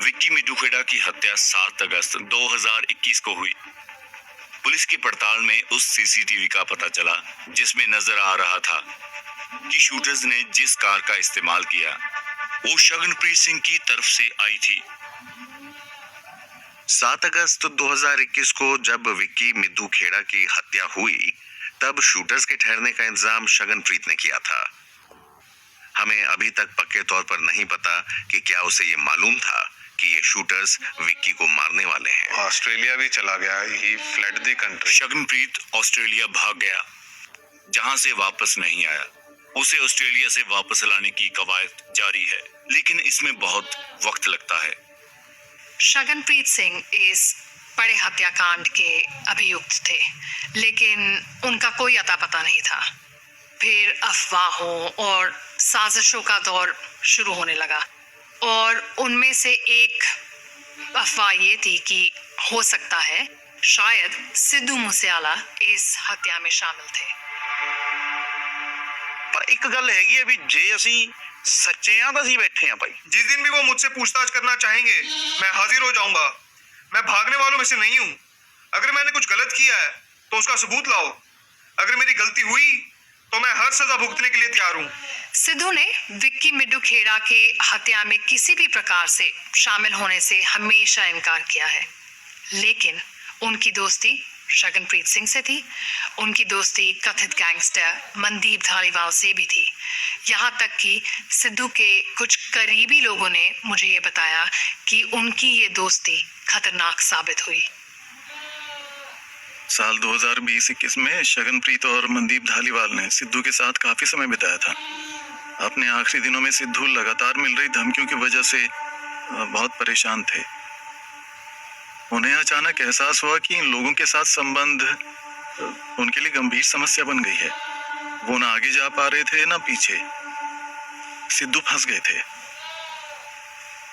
[SPEAKER 20] विक्की मिडुखेड़ा की हत्या 7 अगस्त 2021 को हुई। पुलिस की पड़ताल में उस सीसीटीवी का पता चला जिसमें नजर आ रहा था कि शूटर्स ने जिस कार का इस्तेमाल किया वो शगनप्रीत सिंह की तरफ से आई थी। 7 अगस्त 2021 को जब विक्की मिडुखेड़ा की हत्या हुई तब शूटर्स के ठहरने का इंतजाम शगनप्रीत ने किया था। हमें अभी तक पक्के तौर पर नहीं पता कि क्या उसे ये मालूम था कि ये शूटर्स विक्की को मारने वाले हैं।
[SPEAKER 10] ऑस्ट्रेलिया भी चला गया। He fled the country.
[SPEAKER 20] Shaganpreet Australia भाग गया, जहां से वापस नहीं आया। उसे ऑस्ट्रेलिया से वापस लाने की कवायद जारी है, लेकिन इसमें बहुत वक्त लगता है।
[SPEAKER 4] शगनप्रीत सिंह इस बड़े हत्याकांड के अभियुक्त थे, लेकिन उनका कोई अता पता नहीं था। फिर अफवाहों और साजिशों का दौर शुरू होने लगा, और उनमें से एक अफवाह ये थी कि हो सकता है शायद सिद्धू मूसेवाला इस हत्या में शामिल थे।
[SPEAKER 17] पर एक गल हैगी है भी जे ਅਸੀਂ सच्चे हाँ तो ਅਸੀਂ बैठे हैं भाई।
[SPEAKER 10] जिस दिन भी वो मुझसे पूछताछ करना चाहेंगे मैं हाजिर हो जाऊंगा। मैं भागने वालों में से नहीं हूँ। अगर मैंने कुछ गलत किया है तो उसका सबूत लाओ। अगर मेरी गलती हुई तो मैं हर सजा भुगतने के लिए तैयार हूँ।
[SPEAKER 4] सिद्धू ने विक्की मिडुखेड़ा के हत्या में किसी भी प्रकार से शामिल होने से हमेशा इनकार किया है, लेकिन उनकी दोस्ती शगनप्रीत सिंह से थी। उनकी दोस्ती कथित गैंगस्टर मनदीप धालीवाल से भी थी। यहाँ तक कि सिद्धू के कुछ करीबी लोगों ने मुझे ये बताया कि उनकी ये दोस्ती खतरनाक साबित हुई।
[SPEAKER 21] साल 2020-21 में शगनप्रीत और मनदीप धालीवाल ने सिद्धू के साथ काफी समय बिताया था। अपने आखिरी दिनों में सिद्धू लगातार मिल रही धमकियों की वजह से बहुत परेशान थे। उन्हें अचानक एहसास हुआ कि इन लोगों के साथ संबंध उनके लिए गंभीर समस्या बन गई है। वो ना आगे जा पा रहे थे ना पीछे। सिद्धू फंस गए थे।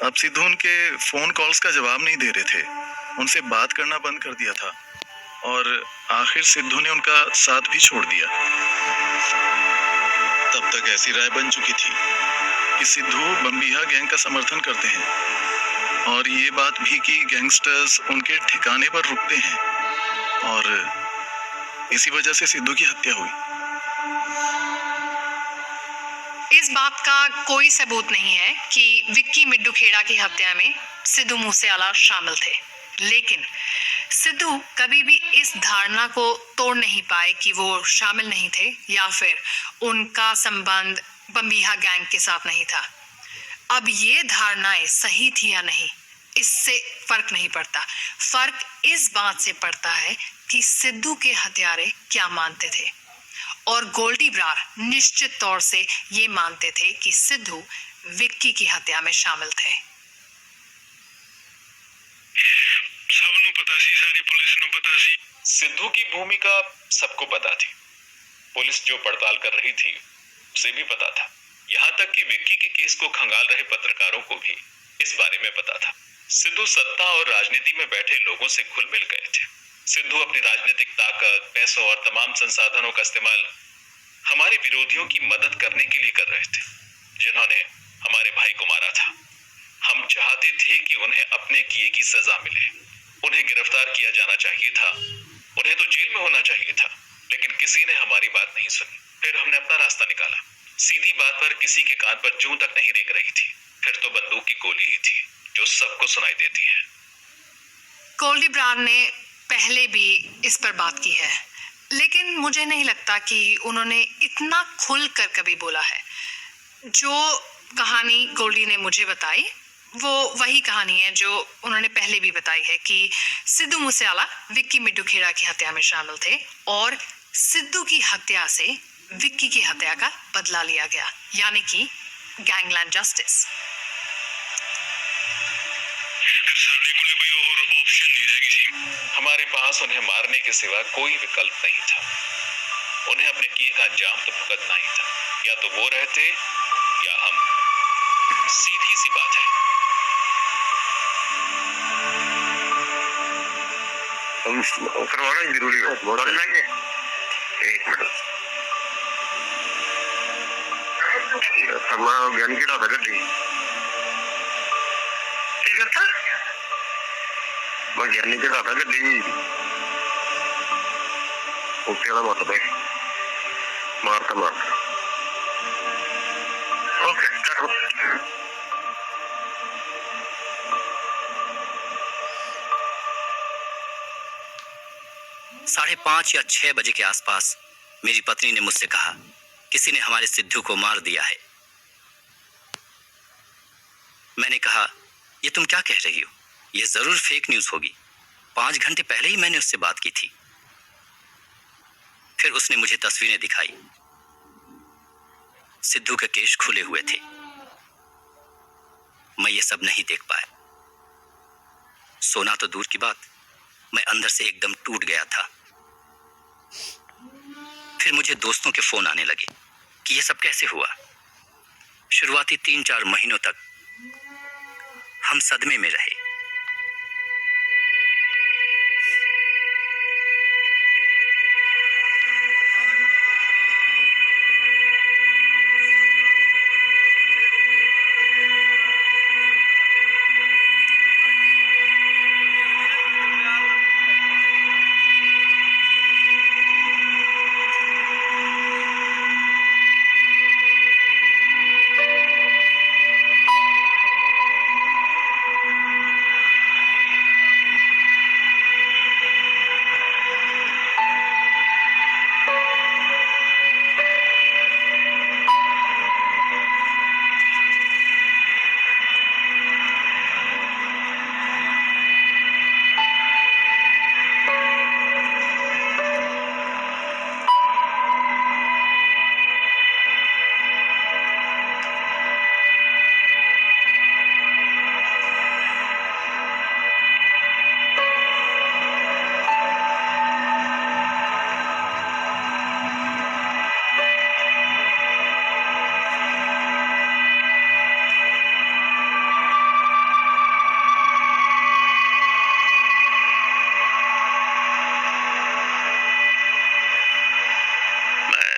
[SPEAKER 21] अब सिद्धू उनके फोन कॉल्स का जवाब नहीं दे रहे थे, उनसे बात करना बंद कर दिया था, और आखिर सिद्धू ने उनका साथ भी छोड़ दिया। तब तक ऐसी राय बन चुकी थी कि सिद्धू बम्बीहा गैंग का समर्थन करते हैं, और ये बात भी कि गैंगस्टर्स उनके ठिकाने पर रुकते हैं, और इसी वजह से सिद्धू की हत्या हुई।
[SPEAKER 4] इस बात का कोई सबूत नहीं है कि विक्की मिडुखेड़ा की हत्या में सिद्धू मूसेवाला शामिल थे, लेकिन सिद्धू कभी भी इस धारणा को तोड़ नहीं पाए कि वो शामिल नहीं थे या फिर उनका संबंध बम्बीहा गैंग के साथ नहीं था। अब ये धारणाएं सही थी या नहीं, इससे फर्क नहीं पड़ता। फर्क इस बात से पड़ता है कि सिद्धू के हत्यारे क्या मानते थे, और गोल्डी ब्रार निश्चित तौर से ये मानते थे कि सिद्धू विक्की की हत्या में शामिल थे।
[SPEAKER 8] सबनु पता सी, सारी पुलिस नु पता सी। सिद्धू की भूमिका सबको पता थी। पुलिस जो पड़ताल कर रही थी उसे भी पता था। यहाँ तक कि विक्की के केस को खंगाल रहे पत्रकारों को भी इस बारे में पता था। सिद्धू सत्ता और राजनीति में बैठे लोगों से घुल मिल गए थे। सिद्धू अपनी राजनीतिक ताकत, पैसों और तमाम संसाधनों का इस्तेमाल हमारे विरोधियों की मदद करने के लिए कर रहे थे, जिन्होंने हमारे भाई को मारा था। हम चाहते थे कि उन्हें अपने किए की सजा मिले। उन्हें गिरफ्तार किया जाना चाहिए था, उन्हें तो जेल में होना चाहिए था, लेकिन किसी ने हमारी बात नहीं सुनी। फिर हमने अपना रास्ता निकाला। सीधी बात पर किसी के कान पर जूं तक नहीं रेंग रही थी। फिर तो बंदूक की गोली ही थी जो सबको सुनाई देती है।
[SPEAKER 4] गोल्डी ब्रार ने पहले भी इस पर बात की है, लेकिन मुझे नहीं लगता कि उन्होंने इतना खुलकर कभी बोला है। जो कहानी गोल्डी ने मुझे बताई वो वही कहानी है जो उन्होंने पहले भी बताई है कि सिद्धू मूसेवाला विक्की मिड्डू खेड़ा की हत्या में शामिल थे और सिद्धू की हत्या से विक्की की हत्या का बदला लिया गया, यानी कि गैंगलैंड जस्टिस।
[SPEAKER 8] हमारे पास उन्हें मारने के सिवा कोई विकल्प नहीं था। उन्हें अपने किए का अंजाम तो भुगतना ही था। या तो वो रहते या हम। सीधी सी बात है।
[SPEAKER 1] करवाना जरूरी है। एक मिनट ज्ञान की डाटा गड्डी मैं ज्ञानी की डाटा गड्डी उत्ते वाला मत पे मारता ओके चलो।
[SPEAKER 9] 5:30 या 6 बजे के आसपास मेरी पत्नी ने मुझसे कहा, किसी ने हमारे सिद्धू को मार दिया है। मैंने कहा, ये तुम क्या कह रही हो? ये जरूर फेक न्यूज होगी। 5 घंटे पहले ही मैंने उससे बात की थी। फिर उसने मुझे तस्वीरें दिखाई। सिद्धू के केश खुले हुए थे। मैं ये सब नहीं देख पाया। सोना तो दूर की बात, मैं अंदर से एकदम टूट गया था। फिर मुझे दोस्तों के फोन आने लगे कि ये सब कैसे हुआ। शुरुआती 3-4 महीनों तक हम सदमे में रहे।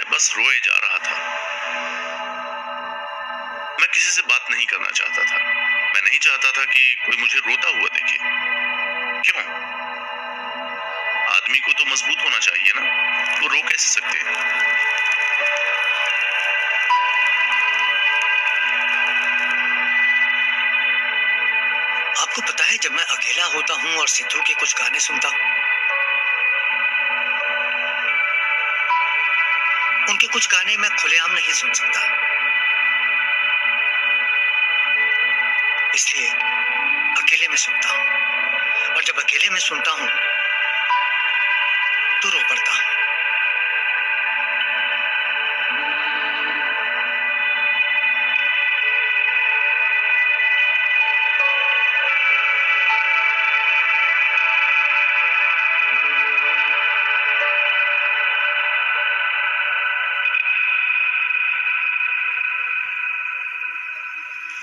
[SPEAKER 1] बस रोए जा रहा था। मैं किसी से बात नहीं करना चाहता था। मैं नहीं चाहता था कि कोई मुझे रोता हुआ देखे। क्यों? आदमी को तो मजबूत होना चाहिए ना, वो रो कैसे सकते हैं?
[SPEAKER 3] आपको पता है, जब मैं अकेला होता हूँ और सिद्धू के कुछ गाने सुनता हूँ, उनके कुछ गाने मैं खुलेआम नहीं सुन सकता, इसलिए अकेले में सुनता हूँ। और जब अकेले में सुनता हूँ तो रो पड़ता हूँ।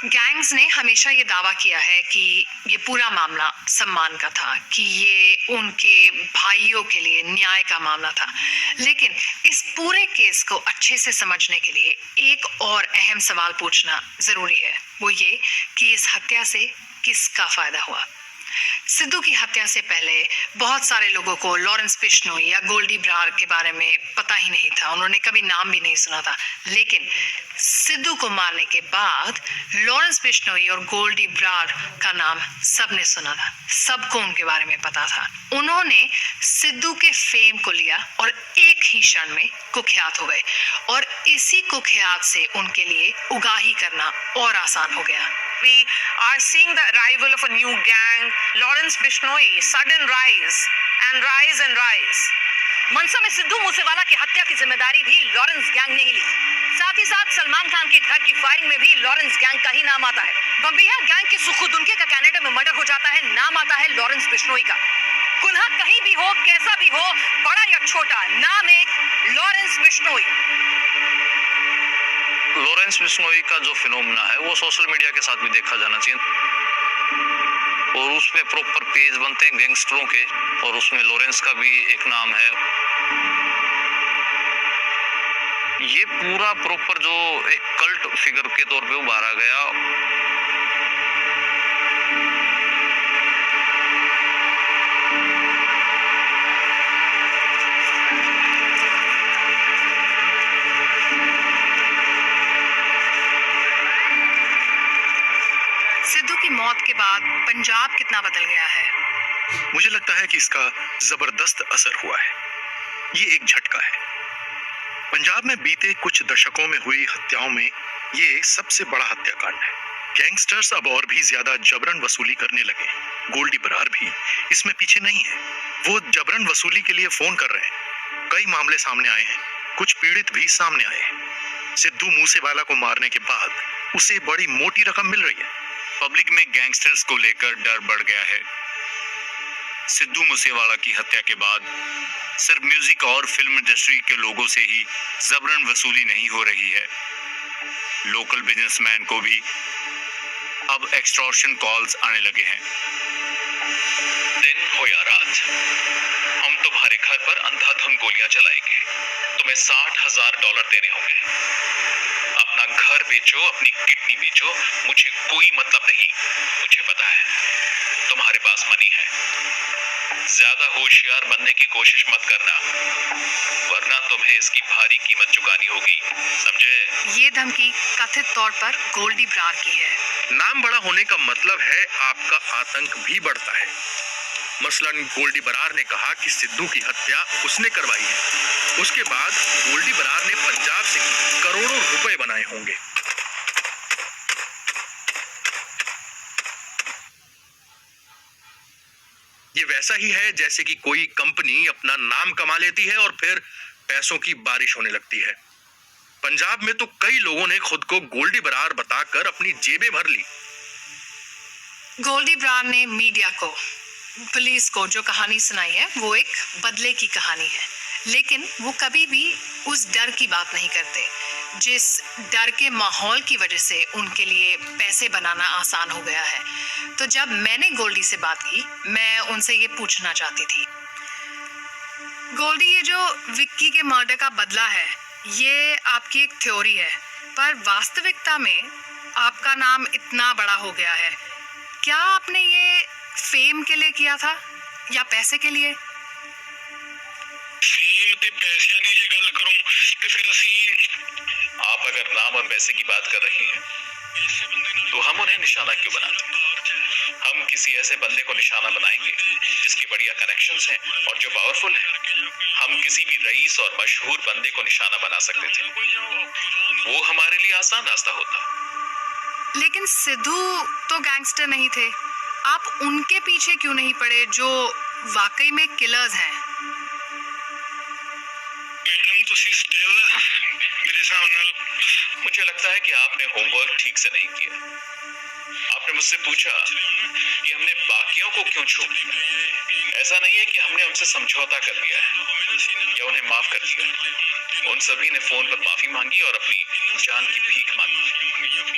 [SPEAKER 2] गैंग
[SPEAKER 4] टाइम्स ने हमेशा ये दावा किया है कि ये पूरा मामला सम्मान का था, कि ये उनके भाइयों के लिए न्याय का मामला था। लेकिन इस पूरे केस को अच्छे से समझने के लिए एक और अहम सवाल पूछना जरूरी है, वो ये कि इस हत्या से किसका फायदा हुआ। सिद्धू की हत्या से पहले बहुत सारे लोगों को लॉरेंस बिश्नोई या गोल्डी ब्रार के बारे में पता ही नहीं था, उन्होंने कभी नाम भी नहीं सुना था। लेकिन सिद्धू को मारने के बाद लॉरेंस बिश्नोई और गोल्डी ब्रार का नाम सबने सुना था, सबको उनके बारे में पता था। उन्होंने सिद्धू के फेम को लिया और एक ही क्षण में कुख्यात हो गए, और इसी कुख्यात से उनके लिए उगाही करना और आसान हो गया।
[SPEAKER 18] We are seeing the arrival of a new gang, Lawrence Bishnoi, sudden rise and rise and rise.
[SPEAKER 14] मनसा में सिद्धू मूसेवाला की हत्या की जिम्मेदारी भी लॉरेंस गैंग ने ही ली। साथ ही साथ सलमान खान के घर की फायरिंग में भी लॉरेंस गैंग का ही नाम आता है। बम्बिया गैंग के सुखुदुनके का कनाडा में मर्डर हो जाता है, नाम आता है लॉरेंस बिश्नोई का। गुनाह कहीं भी हो, कैसा भी हो, बड़ा या छोटा, नाम एक लॉरेंस बिश्नोई।
[SPEAKER 12] लॉरेंस बिश्नोई का जो फिनोमेना है वो सोशल मीडिया के साथ भी देखा जाना चाहिए, और उसमें प्रॉपर पेज बनते हैं गैंगस्टरों के, और उसमें लॉरेंस का भी एक नाम है। ये पूरा प्रॉपर जो एक कल्ट फिगर के तौर पे उभारा गया।
[SPEAKER 4] सिद्धू की मौत के बाद पंजाब कितना बदल गया है।
[SPEAKER 21] मुझे लगता है कि इसका जबरदस्त असर हुआ है। ये एक झटका है। पंजाब में बीते कुछ दशकों में हुई हत्याओं में ये सबसे बड़ा हत्याकांड है। गैंगस्टर्स अब और भी ज्यादा जबरन वसूली करने लगे। गोल्डी बरार भी इसमें पीछे नहीं है। वो जबरन वसूली के लिए फोन कर रहे हैं। कई मामले सामने आए हैं, कुछ पीड़ित भी सामने आए हैं। सिद्धू मूसेवाला को मारने के बाद उसे बड़ी मोटी रकम मिल रही है।
[SPEAKER 6] पब्लिक में गैंगस्टर्स को लेकर डर बढ़ गया है। सिद्धू मूसेवाला की हत्या के बाद सिर्फ म्यूजिक और फिल्म इंडस्ट्री के लोगों से ही जबरन वसूली नहीं हो रही है, लोकल बिजनेसमैन को भी अब एक्सटॉर्शन कॉल्स आने लगे हैं।
[SPEAKER 8] दिन हो या रात, हम तुम्हारे घर पर अंधाधुंध गोलियां चलाएंगे। तुम्हें $60,000 देने होंगे। अपना घर बेचो, अपनी किडनी बेचो, मुझे कोई मतलब नहीं। मुझे पता है तुम्हारे पास मनी है। ज्यादा होशियार बनने की कोशिश मत करना, वरना तुम्हें इसकी भारी कीमत चुकानी होगी, समझे?
[SPEAKER 4] ये धमकी कथित तौर पर गोल्डी ब्रार की है।
[SPEAKER 7] नाम बड़ा होने का मतलब है आपका आतंक भी बढ़ता है। मसलन गोल्डी बरार ने कहा कि सिद्धू की हत्या उसने करवाई है। उसके बाद गोल्डी बरार ने पंजाब से करोड़ों रुपए बनाए होंगे। ये वैसा ही है जैसे कि कोई कंपनी अपना नाम कमा लेती है और फिर पैसों की बारिश होने लगती है। पंजाब में तो कई लोगों ने खुद को गोल्डी बरार बताकर अपनी जेबें भर ली।
[SPEAKER 4] गोल्डी ब्रार ने मीडिया को, पुलिस को जो कहानी सुनाई है वो एक बदले की कहानी है, लेकिन वो कभी भी उस डर की बात नहीं करते जिस डर के माहौल की वजह से उनके लिए पैसे बनाना आसान हो गया है। तो जब मैंने गोल्डी से बात की, मैं उनसे ये पूछना चाहती थी, गोल्डी, ये जो विक्की के मर्डर का बदला है, ये आपकी एक थ्योरी है, पर वास्तविकता में आपका नाम इतना बड़ा हो गया है, क्या आपने ये फेम के लिए किया था या पैसे के लिए?
[SPEAKER 8] फेम ते पैसे की जे गल करूं ते फिर आप अगर नाम और पैसे की बात कर रही हैं तो हम उन्हें निशाना क्यों बनाते? हम किसी ऐसे बंदे को निशाना बनाएंगे जिसकी बढ़िया कनेक्शंस हैं और जो पावरफुल है। हम किसी भी रईस और मशहूर बंदे को निशाना बना सकते थे, वो हमारे लिए आसान रास्ता होता।
[SPEAKER 4] लेकिन सिद्धू तो गैंगस्टर नहीं थे, आप उनके पीछे क्यों नहीं पड़े जो वाकई में किलर्स हैं?
[SPEAKER 8] मेरे सामने मुझे लगता है कि आपने होमवर्क ठीक से नहीं किया। आपने मुझसे पूछा कि हमने बाकियों को क्यों छोड़ा। ऐसा नहीं है कि हमने उनसे समझौता कर लिया है या उन्हें माफ कर दिया। उन सभी ने फोन पर माफी मांगी और अपनी जान की भीख मांगी,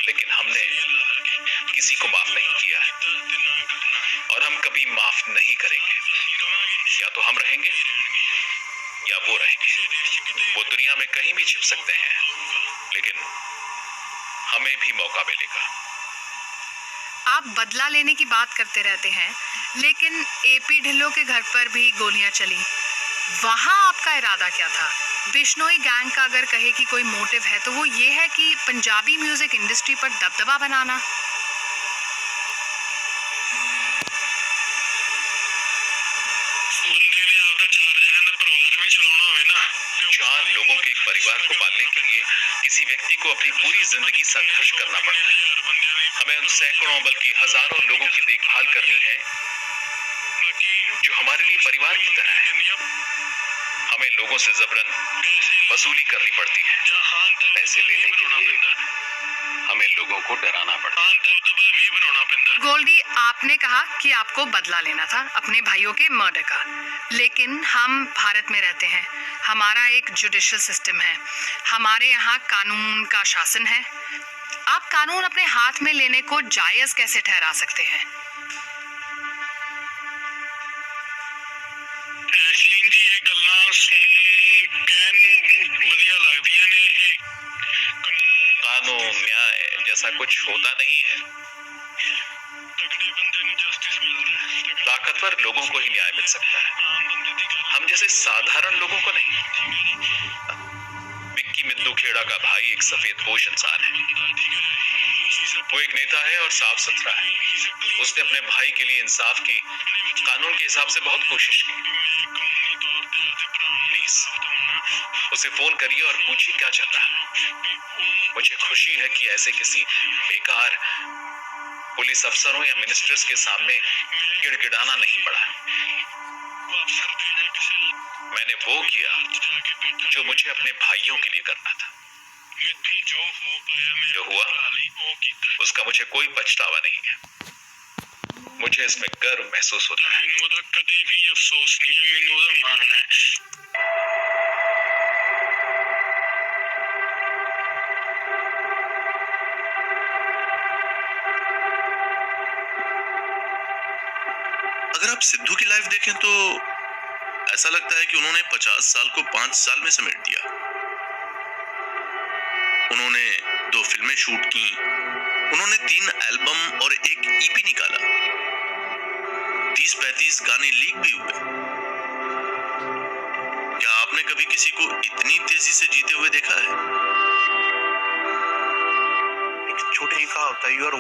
[SPEAKER 8] लेकिन हमने
[SPEAKER 15] किसी को माफ नहीं किया है और हम कभी माफ नहीं करेंगे। या तो हम रहेंगे या वो रहेंगे। वो दुनिया में कहीं भी छिप सकते हैं, लेकिन हमें भी मौका मिलेगा।
[SPEAKER 4] आप बदला लेने की बात करते रहते हैं, लेकिन एपी ढिल्लों के घर पर भी गोलियां चली। वहां आपका इरादा क्या था? बिश्नोई गैंग का अगर कहे कि कोई मोटिव है तो वो ये है कि पंजाबी म्यूजिक इंडस्ट्री पर दबदबा बनाना।
[SPEAKER 15] चार लोगों के एक परिवार को पालने के लिए किसी व्यक्ति को अपनी पूरी जिंदगी संघर्ष करना पड़ता है। हमें उन सैकड़ों बल्कि हजारों लोगों की देखभाल करनी है जो हमारे लिए परिवार की तरह है। हमें लोगों से जबरन वसूली करनी पड़ती है। पैसे लेने के लिए हमें लोगों को डराना पड़ता है।
[SPEAKER 4] गोल्डी, आपने कहा कि आपको बदला लेना था अपने भाइयों के मर्डर का, लेकिन हम भारत में रहते हैं, हमारा एक जुडिशियल सिस्टम है, हमारे यहाँ कानून का शासन है। आप कानून अपने हाथ में लेने को जायज कैसे ठहरा सकते हैं?
[SPEAKER 11] ਐਸ਼ਲੀਨ ਜੀ ਇਹ ਗੱਲਾਂ ਸੁਣ ਕਹਿਣ ਨੂੰ ਵਧੀਆ ਲੱਗਦੀਆਂ ਨੇ। ਇਹ
[SPEAKER 15] कानून न्याय जैसा कुछ होता नहीं है। ताकतवर लोगों को ही न्याय मिल सकता है, हम जैसे साधारण लोगों को नहीं। विक्की मिद्दू खेड़ा का भाई एक सफेदपोश इंसान है। वो एक नेता है और साफ सुथरा है। उसने अपने भाई के लिए इंसाफ की कानून के हिसाब से बहुत कोशिश की। प्लीज उसे फोन करिए और पूछिए क्या चल रहा है। मुझे खुशी है कि ऐसे किसी बेकार पुलिस अफसरों या मिनिस्टर्स के सामने गिड़गिड़ाना नहीं पड़ा। मैंने वो किया जो मुझे अपने भाइयों के लिए करना था। जो हुआ उसका मुझे कोई पछतावा नहीं है। मुझे इसमें गर्व महसूस होता है।
[SPEAKER 11] कभी भी अफसोस नहीं है, मैंने ਉਹਦਾ ਮਾਣ है।
[SPEAKER 1] अगर आप सिद्धू की लाइफ देखें तो ऐसा लगता है कि उन्होंने 50 साल को 5 साल में समेट दिया। उन्होंने 2 फिल्में शूट की, उन्होंने 3 एल्बम और एक ईपी निकाला, 30-35 गाने लीक भी हुए। क्या आपने कभी किसी को इतनी तेजी से जीते हुए देखा है?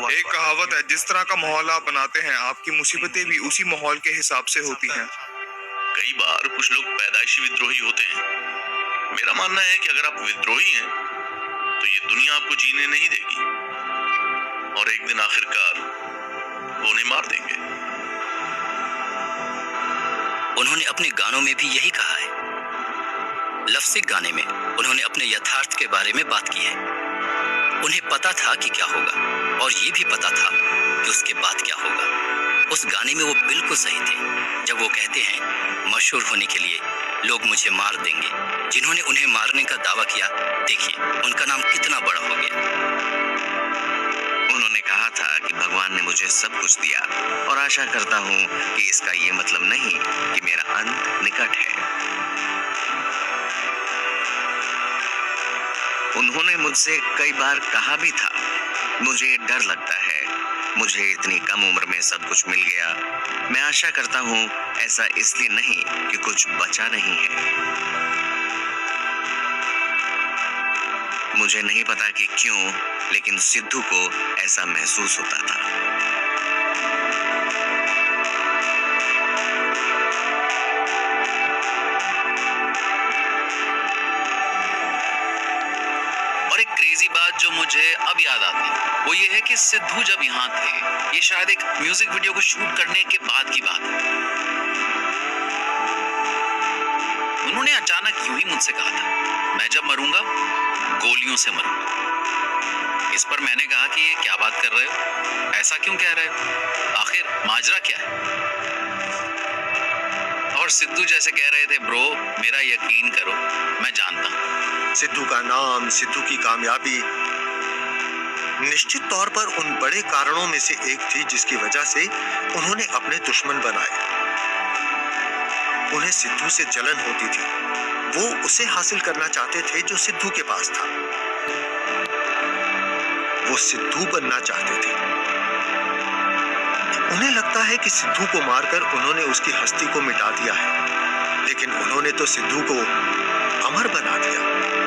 [SPEAKER 10] एक कहावत है, जिस तरह का माहौल आप बनाते हैं आपकी मुसीबतें भी उसी माहौल के हिसाब से होती हैं।
[SPEAKER 1] कई बार कुछ लोग पैदाइशी विद्रोही होते हैं। मेरा मानना है कि अगर आप विद्रोही हैं तो ये दुनिया आपको जीने नहीं देगी और एक दिन आखिरकार वो उन्हें मार देंगे।
[SPEAKER 9] उन्होंने अपने गानों में भी यही कहा है। लफ्सिक गाने में उन्होंने अपने यथार्थ के बारे में बात की है। उन्हें पता था कि क्या होगा और ये भी पता था कि उसके बाद क्या होगा। उस गाने में वो बिल्कुल सही थे जब वो कहते हैं, मशहूर होने के लिए लोग मुझे मार देंगे। जिन्होंने उन्हें मारने का दावा किया, देखिए उनका नाम कितना बड़ा हो गया।
[SPEAKER 20] उन्होंने कहा था कि भगवान ने मुझे सब कुछ दिया और आशा करता हूँ कि इसका ये मतलब नहीं कि मेरा अंत निकट है। उन्होंने मुझसे कई बार कहा भी था, मुझे डर लगता है, मुझे इतनी कम उम्र में सब कुछ मिल गया। मैं आशा करता हूँ ऐसा इसलिए नहीं कि कुछ बचा नहीं है। मुझे नहीं पता कि क्यों, लेकिन सिद्धू को ऐसा महसूस होता था।
[SPEAKER 3] और एक क्रेजी बात जो मुझे अब याद आती है वो ये है कि सिद्धू जब यहाँ थे, ये शायद एक म्यूजिक वीडियो को शूट करने के बाद की बात है। उन्होंने अचानक यूं ही मुझसे कहा था, मैं जब मरूंगा गोलियों से मरूंगा। इस पर मैंने कहा कि ये क्या बात कर रहे हो, ऐसा क्यों कह रहे हो, आखिर माजरा क्या है। और सिद्धू जैसे कह रहे थे, ब्रो मेरा यकीन करो मैं जानता हूं।
[SPEAKER 22] सिद्धू का नाम, सिद्धू की कामयाबी
[SPEAKER 13] निश्चित तौर पर उन बड़े कारणों में से एक थी जिसकी वजह से उन्होंने अपने दुश्मन बनाए। उन्हें सिद्धू से जलन होती थी। वो उसे हासिल करना चाहते थे जो सिद्धू के पास था। वो सिद्धू बनना चाहते थे। उन्हें लगता है कि सिद्धू को मारकर उन्होंने उसकी हस्ती को मिटा दिया है, लेकिन उन्होंने तो सिद्धू को अमर बना दिया।